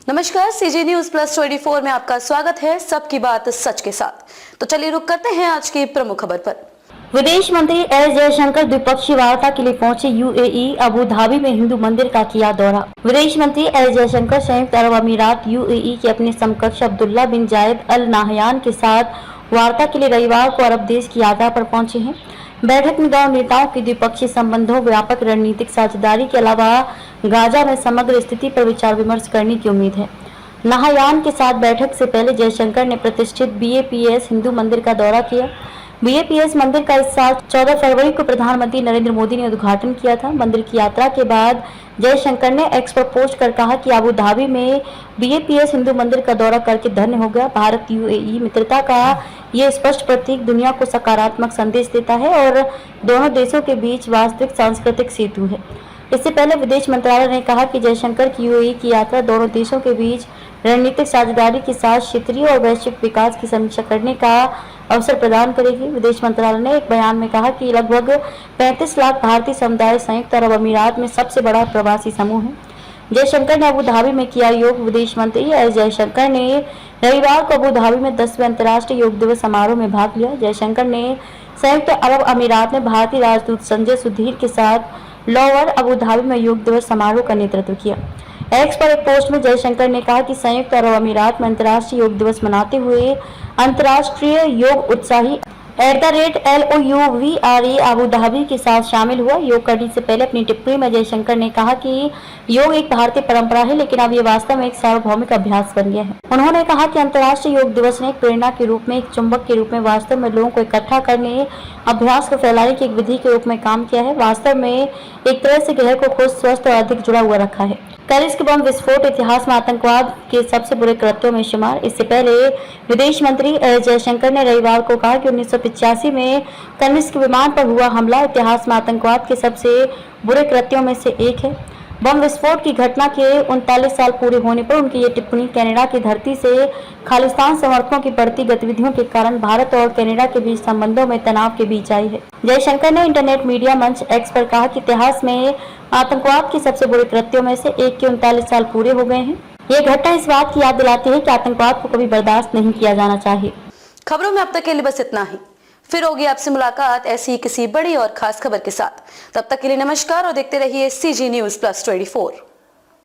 नमस्कार, CG news plus 24 में आपका स्वागत है। सबकी बात सच के साथ। तो चलिए रुक करते हैं आज की प्रमुख खबर पर। विदेश मंत्री एस जयशंकर द्विपक्षीय वार्ता के लिए पहुंचे यूएई। अबू धाबी में हिंदू मंदिर का किया दौरा। विदेश मंत्री एस जयशंकर संयुक्त अरब अमीरात यूएई के अपने समकक्ष अब्दुल्ला बिन जायद अल नाहयान के साथ वार्ता के लिए रविवार को अरब देश की यात्रा पर पहुंचे हैं। बैठक में दोनों नेताओं की द्विपक्षीय संबंधों, व्यापक रणनीतिक साझेदारी के अलावा गाजा में समग्र स्थिति पर विचार विमर्श करने की उम्मीद है। नाहयान के साथ बैठक से पहले जयशंकर ने प्रतिष्ठित बीएपीएस हिंदू मंदिर का दौरा किया। बीएपीएस मंदिर का इस साल 14 फरवरी को प्रधानमंत्री नरेंद्र मोदी ने उद्घाटन किया था। मंदिर की यात्रा के बाद जयशंकर ने एक्स पर पोस्ट कर कहा कि अबू धाबी में बीएपीएस हिंदू मंदिर का दौरा करके धन्य हो गया। भारत यूएई मित्रता का ये स्पष्ट प्रतीक दुनिया को सकारात्मक संदेश देता है और दोनों देशों के बीच वास्तविक सांस्कृतिक सेतु है। इससे पहले विदेश मंत्रालय ने कहा कि जयशंकर की यूएई की यात्रा दोनों देशों के बीच रणनीतिक साझेदारी के साथ क्षेत्रीय और वैश्विक विकास की समीक्षा करने का अवसर प्रदान करेगी। विदेश मंत्रालय ने एक बयान में कहा कि लगभग 35 लाख भारतीय समुदाय संयुक्त अरब अमीरात में सबसे बड़ा प्रवासी समूह है। जयशंकर ने अबू धाबी में किया योग। विदेश मंत्री एस जयशंकर ने रविवार को अबू धाबी में 10वें अंतर्राष्ट्रीय योग दिवस समारोह में भाग लिया। जयशंकर ने संयुक्त अरब अमीरात में भारतीय राजदूत संजय सुधीर के साथ लोअर अबू धाबी में योग दिवस समारोह का नेतृत्व किया। एक्स पर एक पोस्ट में जयशंकर ने कहा कि संयुक्त अरब अमीरात में अंतर्राष्ट्रीय योग दिवस मनाते हुए अंतर्राष्ट्रीय योग उत्साही @LOUVRE अबू धाबी के साथ शामिल हुआ। योग करने से पहले अपनी टिप्पणी में जयशंकर ने कहा कि योग एक भारतीय परंपरा है, लेकिन अब ये वास्तव में एक सार्वभौमिक अभ्यास बन गया है। उन्होंने कहा कि अंतर्राष्ट्रीय योग दिवस ने एक प्रेरणा के रूप में, एक चुंबक के रूप में वास्तव में लोगों को इकट्ठा करने, अभ्यास को फैलाने की एक विधि के रूप में काम किया है। वास्तव में एक तरह से ग्रह को खुद, स्वस्थ और अधिक जुड़ा हुआ रखा है। पेरिस के बम विस्फोट इतिहास में आतंकवाद के सबसे बुरे कृत्यों में शुमार। इससे पहले विदेश मंत्री एस जयशंकर ने रविवार को कहा कि 1985 में कनिष्क विमान पर हुआ हमला इतिहास में आतंकवाद के सबसे बुरे कृत्यों में से एक है। बम विस्फोट की घटना के 39 साल पूरे होने पर उनकी ये टिप्पणी कनाडा की धरती से खालिस्तान समर्थकों की बढ़ती गतिविधियों के कारण भारत और कनाडा के बीच संबंधों में तनाव के बीच आई है। जयशंकर ने इंटरनेट मीडिया मंच एक्स पर कहा कि इतिहास में आतंकवाद के सबसे बुरे कृत्यों में से एक के 39 साल पूरे हो गए हैं। ये घटना इस बात की याद दिलाती है कि आतंकवाद को कभी बर्दाश्त नहीं किया जाना चाहिए। खबरों में अब तक के लिए बस इतना ही। फिर होगी आपसे मुलाकात ऐसी किसी बड़ी और खास खबर के साथ। तब तक के लिए नमस्कार और देखते रहिए सीजी न्यूज प्लस 24।